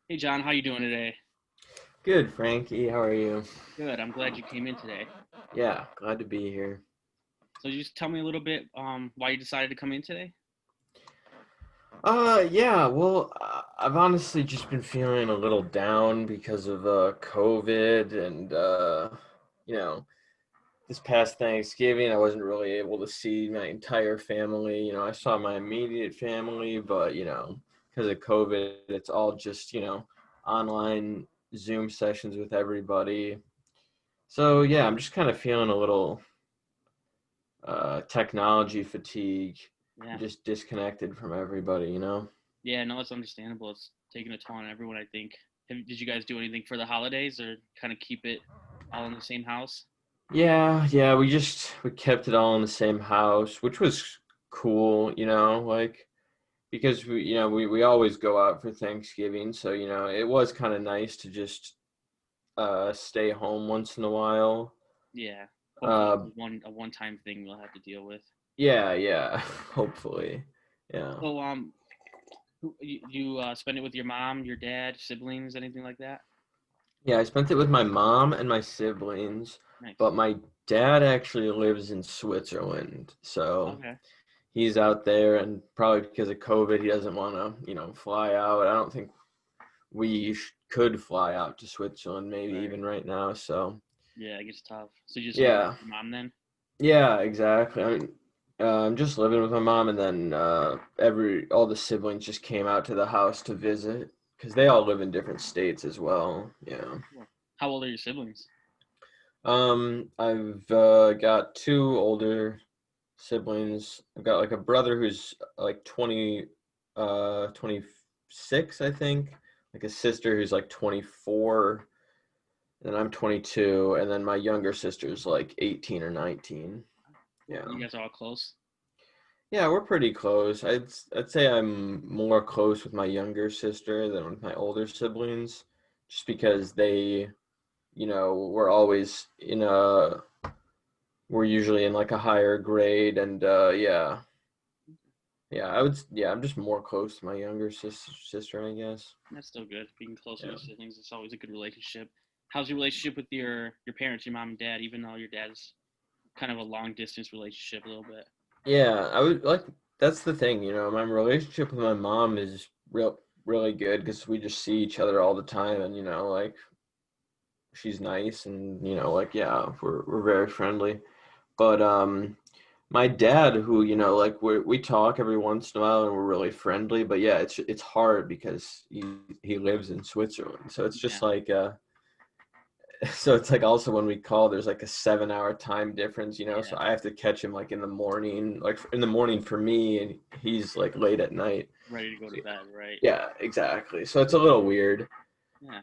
Hey John, how you doing today? Good, Frankie. How are you? Good. I'm glad you came in today. Yeah, glad to be here. So just tell me a little bit why you decided to come in today? Yeah, well, I've honestly just been feeling a little down because of COVID and you know, this past Thanksgiving I wasn't really able to see my entire family. I saw my immediate family, but because of COVID, it's all just, online Zoom sessions with everybody. So, yeah, I'm just kind of feeling a little technology fatigue, Yeah. just disconnected from everybody. Yeah, no, it's understandable. It's taking a toll on everyone, I think. Did you guys do anything for the holidays or kind of keep it all in the same house? Yeah, we kept it all in the same house, which was cool, like because we always go out for Thanksgiving, so it was kind of nice to just stay home once in a while. Yeah. Hopefully Uh it's a one-time thing we'll have to deal with. yeah, hopefully. Yeah. So you spend it with your mom, your dad, siblings, anything like that? Yeah, I spent it with my mom and my siblings, Nice. but my dad actually lives in Switzerland, so Okay. he's out there, and probably because of COVID, he doesn't want to, fly out. I don't think we could fly out to Switzerland, maybe Right. even right now. So, Yeah, it gets tough. So you just live with yeah, your mom then? yeah, exactly. I mean, I'm just living with my mom, and then all the siblings just came out to the house to visit because they all live in different states as well. Yeah. Cool. How old are your siblings? I've got two older siblings. I've got like a brother who's like 26, I think. Like a sister who's like 24, and I'm 22, and then my younger sister's like 18 or 19. Cool. Yeah. You guys are all close? Yeah, we're pretty close. I'd say I'm more close with my younger sister than with my older siblings, just because they, we're always we're usually in like a higher grade, and yeah, I'm just more close to my younger sister, I guess. That's still good. Being close with Yeah. your siblings, it's always a good relationship. How's your relationship with your parents, your mom and dad? Even though your dad's kind of a long distance relationship, a little bit. Yeah, I would like that's the thing, my relationship with my mom is really good because we just see each other all the time, and like she's nice, and like yeah, we're very friendly. But my dad, who like we talk every once in a while and we're really friendly, but yeah, it's hard because he lives in Switzerland, so it's just Yeah, like so it's like also when we call, there's like a 7 hour time difference, so yeah. I have to catch him like in the morning, like in the morning for me, and he's like late at night. Ready to go So, to bed, right? yeah, exactly. So it's a little weird. Yeah.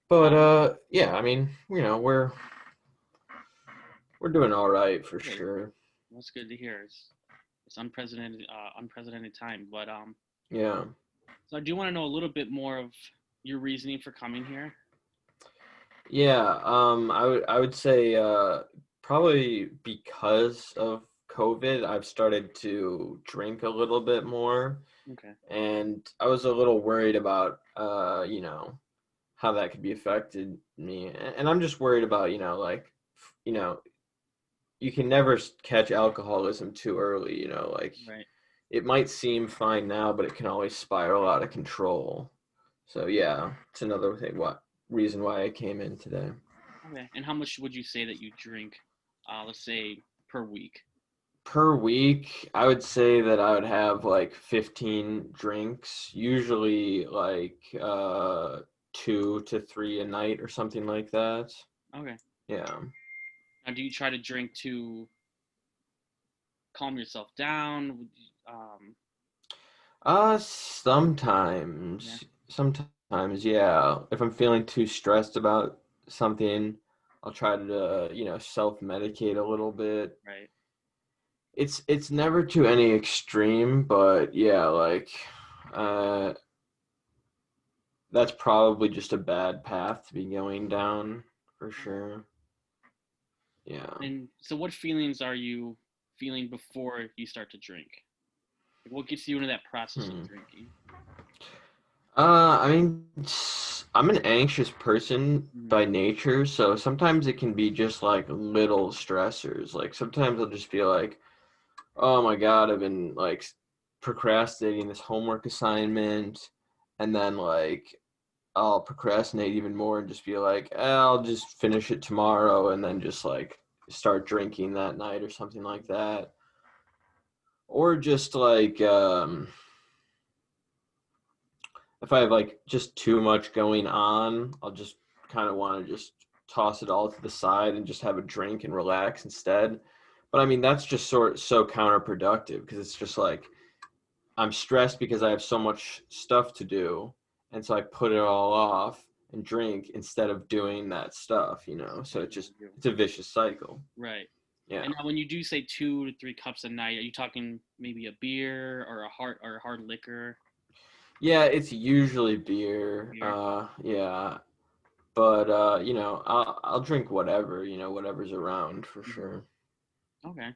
But Um, yeah, I mean, we're doing all right for good. sure. That's good to hear. It's unprecedented time. But Yeah. so I do want to know a little bit more of your reasoning for coming here. Yeah, I would say probably because of COVID, I've started to drink a little bit more, Okay. and I was a little worried about how that could be affected me. And I'm just worried about, like you know, you can never catch alcoholism too early, like Right. it might seem fine now, but it can always spiral out of control. So yeah, it's another thing what reason why I came in today. Okay. And how much would you say that you drink? Let's say per week. Per week, I would say that I would have like 15 drinks, usually like 2 to 3 a night or something like that. Okay. Yeah. Now, do you try to drink to calm yourself down? Yeah, Sometimes, yeah. If I'm feeling too stressed about something, I'll try to, self-medicate a little bit. right. It's never to any extreme, but yeah, like uh that's probably just a bad path to be going down for Okay. sure. Yeah. And so, what feelings are you feeling before you start to drink? Like, what gets you into that process of Hmm. drinking? I mean, I'm an anxious person Mm, by nature, so sometimes it can be just like little stressors. Like sometimes I'll just feel like, oh my God, I've been like procrastinating this homework assignment, and then like I'll procrastinate even more and just be like, I'll just finish it tomorrow, and then just like start drinking that night or something like that. Or just like if I have like just too much going on, I'll just kind of want to just toss it all to the side and just have a drink and relax instead. But I mean, that's just so counterproductive because it's just like I'm stressed because I have so much stuff to do, and so I put it all off and drink instead of doing that stuff, you know. So what it's you just wanna do. it's a vicious cycle. Right. Yeah. And now, when you do say 2 to 3 cups a night, are you talking maybe a beer or a hard liquor? Yeah, it's usually beer. Beer. Yeah. But you know, I'll drink whatever, you know, whatever's around for Hmm. sure. Okay.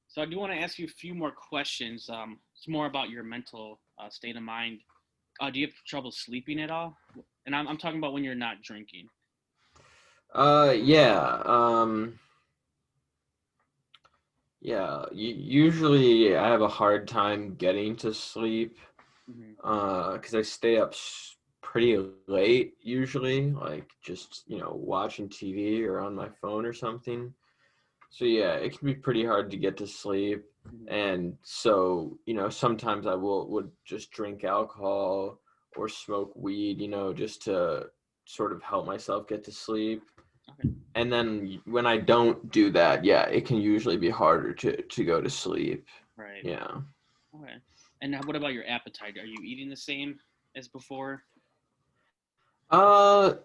So I do want to ask you a few more questions. It's more about your mental state of mind. Do you have trouble sleeping at all? And I'm talking about when you're not drinking. Yeah. Yeah. Usually I have a hard time getting to sleep Hmm. because I stay up pretty late usually, like just, you know, watching TV or on my phone or something. So yeah, it can be pretty hard to get to sleep. Hmm. And so, you know, sometimes I would just drink alcohol or smoke weed, you know, just to sort of help myself get to sleep. Okay. And then when I don't do that, yeah, it can usually be harder to go to sleep. Right. Yeah. Okay. And what about your appetite? Are you eating the same as before? Uh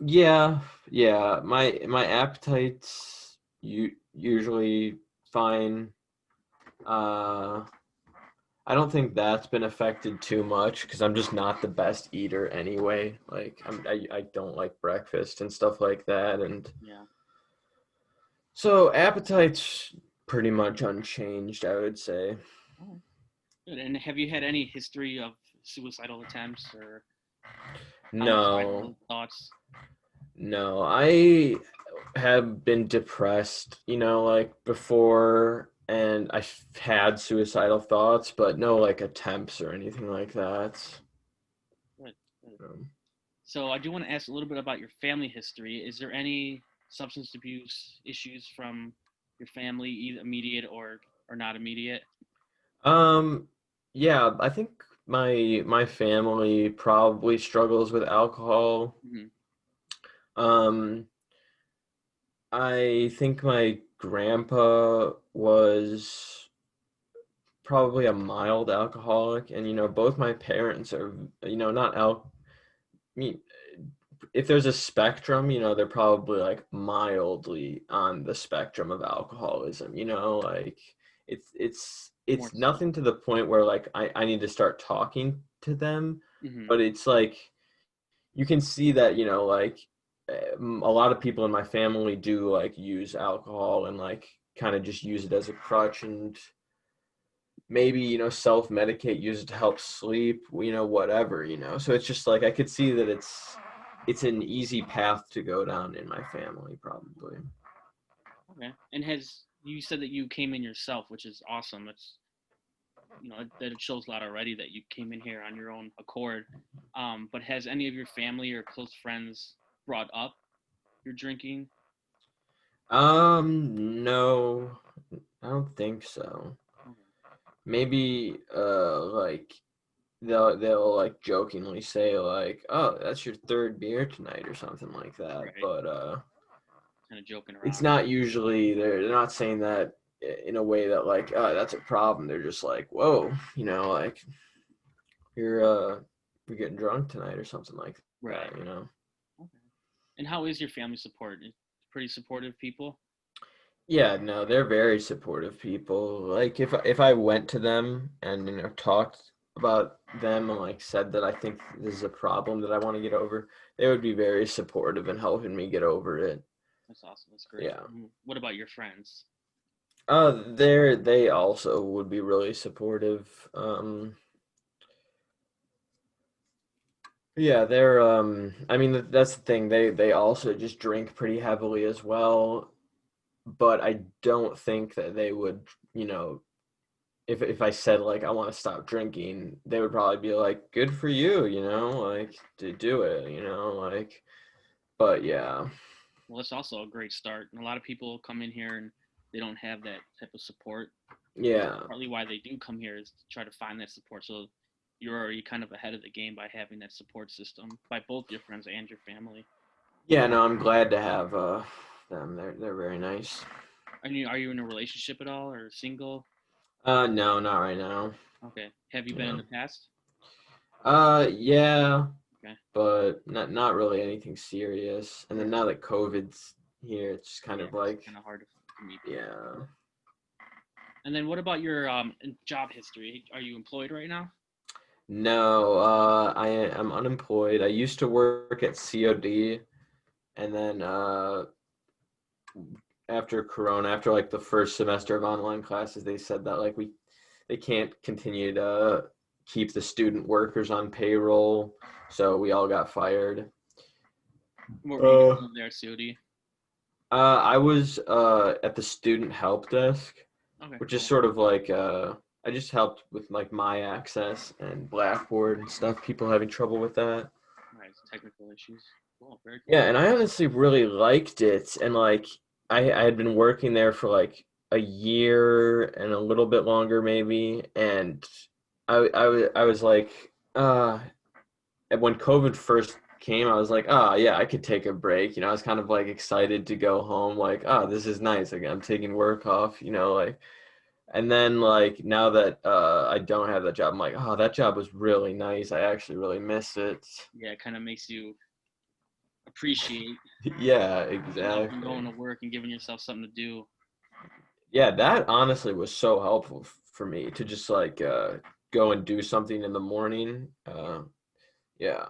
yeah, yeah. My appetite's usually fine. Uh I don't think that's been affected too much because I'm just not the best eater anyway. Like I don't like breakfast and stuff like that, and Yeah. so appetite's pretty much unchanged, I would say. Okay. Good. And have you had any history of suicidal attempts or No, homicidal thoughts? no, I have been depressed, you know, like before, and I've had suicidal thoughts, but no like attempts or anything like that. Good. Good. Um, So I do want to ask a little bit about your family history. Is there any substance abuse issues from your family, either immediate or not immediate? Um, yeah, I think my family probably struggles with alcohol. Hmm. Um, I think my grandpa was probably a mild alcoholic, and you know, both my parents are, you know, not I mean, if there's a spectrum, you know, they're probably like mildly on the spectrum of alcoholism, you know, like More it's so. nothing to the point where like I need to start talking to them, Hmm. but it's like you can see that, you know, like a lot of people in my family do like use alcohol and like kind of just use it as a crutch and maybe, you know, self-medicate, use it to help sleep, you know, whatever, you know. So it's just like I could see that it's an easy path to go down in my family probably. Okay. And has you said that you came in yourself, which is awesome. It's that it shows a lot already that you came in here on your own accord. But has any of your family or close friends brought up your drinking? No, I don't think so. Okay. Maybe like they'll like jokingly say like, "Oh, that's your third beer tonight" or something like that. Right. But Kind of joking it's around. not usually they're not saying that in a way that like, "Oh, that's a problem." They're just like, "Whoa, you know, like you're getting drunk tonight or something like that, Right. you know." Okay. And how is your family support? It's pretty supportive people. Yeah, no, they're very supportive people. Like if I went to them and you know talked about them and like said that I think this is a problem that I want to get over, they would be very supportive in helping me get over it. That's awesome. That's great. Yeah. What about your friends? They also would be really supportive. Yeah, they're I mean that's the thing. They also just drink pretty heavily as well, but I don't think that they would, you know, if I said like I want to stop drinking, they would probably be like, "Good for you," you know, like to do it, you know, like but yeah. Well, it's also a great start. And a lot of people come in here and they don't have that type of support. And that's Yeah. partly why they do come here is to try to find that support. So you're already kind of ahead of the game by having that support system by both your friends and your family. Yeah, no, I'm glad to have them. They're very nice. Are you in a relationship at all or single? No, not right now. Okay. Have you been in Yeah. the past? Yeah, Okay. but not really anything serious. And then Right. now that COVID's here, it's just kind Yeah, of it's like, kind of hard to meet people. yeah. And then what about your job history? Are you employed right now? No, I am unemployed. I used to work at COD, and then after Corona, after like the first semester of online classes, they said that like they can't continue to keep the student workers on payroll, so we all got fired. What were you Uh, doing there at COD? I was at the student help desk, Okay, which is cool. sort of like I just helped with like my access and Blackboard and stuff. People having trouble with that. Right, technical issues. Cool, very Yeah, cool. and I honestly really liked it. And like I had been working there for like a year and a little bit longer maybe. And I was like, and when COVID first came, I was like, oh yeah, I could take a break. You know, I was kind of like excited to go home, like, oh, this is nice. Like I'm taking work off, you know, like and then like now that I don't have that job, I'm like, oh, that job was really nice. I actually really miss it. Yeah, it kind of makes you appreciate Yeah, getting up and exactly. going to work and giving yourself something to do. Yeah, that honestly was so helpful for me to just like go and do something in the morning. Yeah,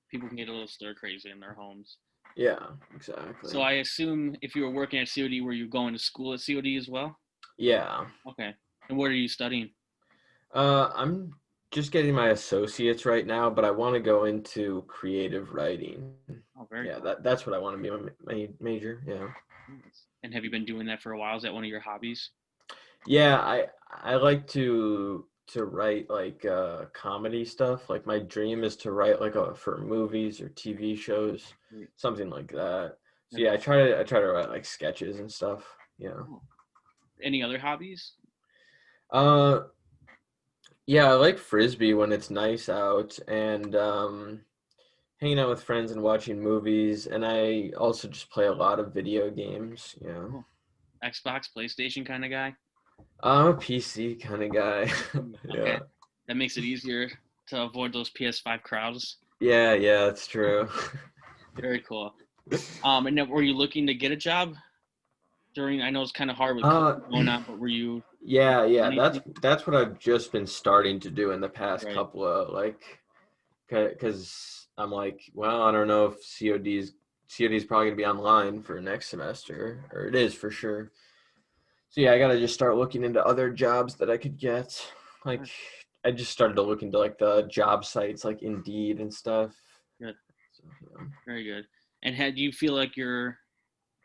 People can get a little stir crazy in their homes. yeah, exactly. So I assume if you were working at COD, were you going to school at COD as well? Yeah. Okay. And what are you studying? I'm just getting my associates right now, but I want to go into creative writing. Oh, very Yeah, cool. that's what I want to be my major. Yeah. Nice. And have you been doing that for a while? Is that one of your hobbies? Yeah, I like to write like comedy stuff. Like my dream is to write like for movies or TV shows, Great. something like that. So That's yeah, awesome. I try to write like sketches and stuff. Yeah. Cool. Any other hobbies? Uh yeah, I like frisbee when it's nice out and hanging out with friends and watching movies, and I also just play a lot of video games, yeah. Cool. Xbox, PlayStation kind of guy? I'm a PC kind of guy. Okay. Yeah. That makes it easier to avoid those PS5 crowds. Yeah, yeah, that's true. Very cool. And then were you looking to get a job during? I know it's kind of hard with Uh, COVID going on, but were you yeah, yeah, anything? that's what I've just been starting to do in the past Right. couple of like, because I'm like, well, I don't know if COD's probably gonna be online for next semester, or it is for sure. So yeah, I gotta just start looking into other jobs that I could get. Like, Sure. I just started to look into like the job sites like Indeed and stuff. Good. So, yeah. Very good. And had you feel like your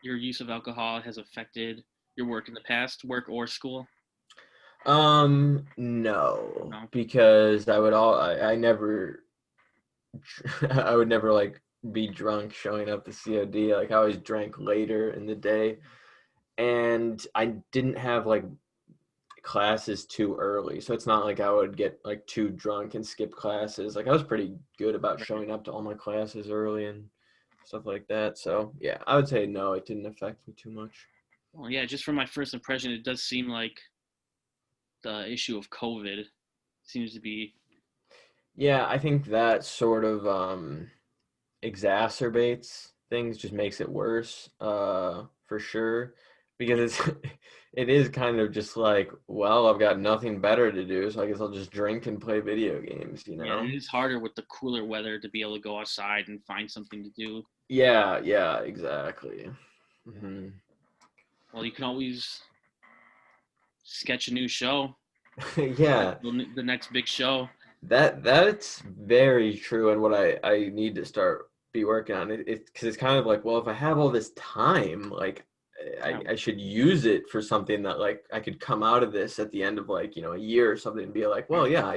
use of alcohol has affected your work in the past, work or school? No, No. because I never I would never like be drunk showing up to COD. Like I always drank later in the day, and I didn't have like classes too early, so it's not like I would get like too drunk and skip classes. Like I was pretty good about Right. showing up to all my classes early and stuff like that. So yeah, I would say no, it didn't affect me too much. Well, yeah, just from my first impression, it does seem like the issue of COVID seems to be Yeah, I think that sort of exacerbates things, just makes it worse, for sure. Because it's it is kind of just like, well, I've got nothing better to do, so I guess I'll just drink and play video games, you yeah, it know? is harder with the cooler weather to be able to go outside and find something to do. Yeah, yeah, exactly. Hmm. Well, you can always sketch a new show, Yeah, the next big show. That's very true, and what I need to start be working on it. Because it's kind of like, well, if I have all this time, like Yeah, I should use it for something that like I could come out of this at the end of like a year or something and be like, well, yeah,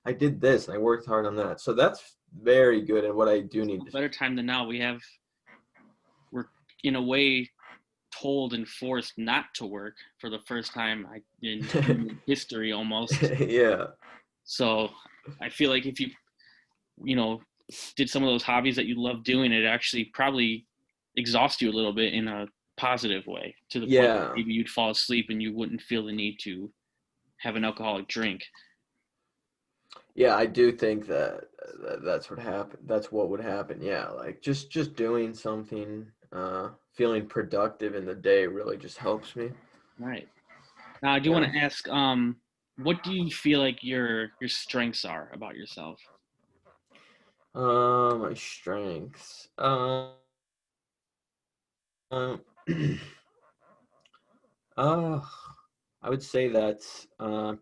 I did this and I worked hard on that. So that's very good, and what I do need no to. better time than now. We're in a way told and forced not to work for the first time in human history almost. Yeah. So I feel like if you know, did some of those hobbies that you love doing, it actually probably exhausts you a little bit in a positive way to the point that Yeah. maybe you'd fall asleep and you wouldn't feel the need to have an alcoholic drink. Yeah, I do think that's what happened. That's what would happen. Yeah, like just doing something, feeling productive in the day really just helps me. Right. Now I do want Yeah. to ask, what do you feel like your strengths are about yourself? My strengths. Um, uh, I would say that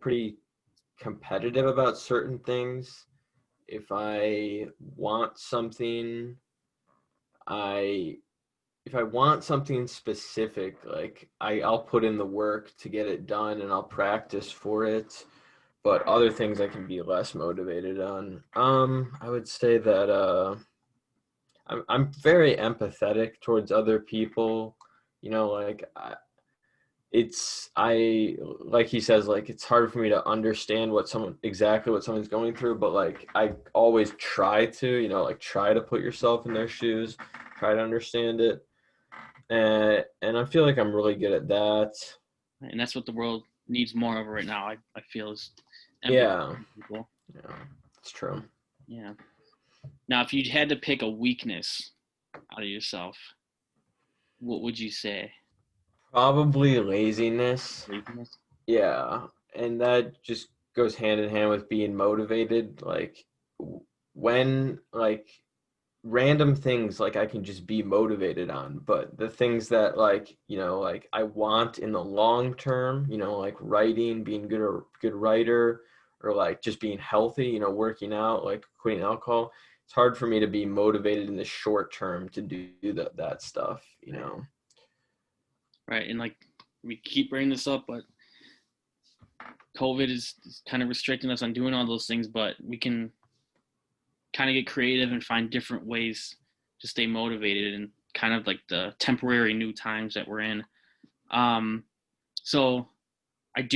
pretty competitive about certain things. If I want something, I if I want something specific, like I'll put in the work to get it done and I'll practice for it. But other things I can be less motivated on. I would say that I'm very empathetic towards other people. Like I like he says, like it's hard for me to understand exactly what someone's going through, but like I always try to, like try to put yourself in their shoes, try to understand it. And I feel like I'm really good at that. And that's what the world needs more of right now. I feel is empathy Yeah, for people. yeah, it's true. Yeah. Now, if you had to pick a weakness out of yourself, what would you say? Probably laziness. Laziness. Yeah, and that just goes hand in hand with being motivated. Like when like random things like I can just be motivated on, but the things that like, like I want in the long term, like writing, being good writer, or like just being healthy, working out, like quitting alcohol. It's hard for me to be motivated in the short term to do that stuff. Right. Right. And like we keep bringing this up, but COVID is kind of restricting us on doing all those things, but we can kind of get creative and find different ways to stay motivated and kind of like the temporary new times that we're in. Um, so I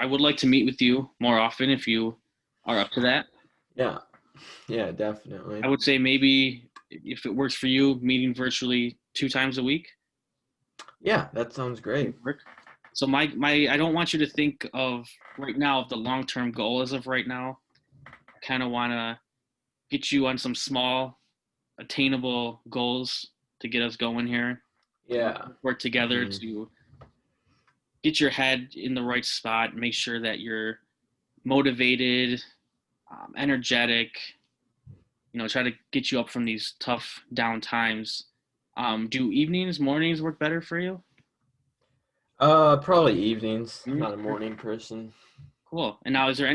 would like to meet with you more often if you are up to that. Yeah, yeah, definitely. I would say maybe if it works for you, meeting virtually 2 times a week Yeah, that sounds would great. work. So my I don't want you to think of right now of the long term goal as of right now. I kind of want to get you on some small attainable goals to get us going here. To Yeah. work together Hmm. to get your head in the right spot, make sure that you're motivated, energetic. Try to get you up from these tough down times. Do evenings, mornings work better for you? Probably evenings. I'm Evenings? not a morning person. Cool. And now, is there any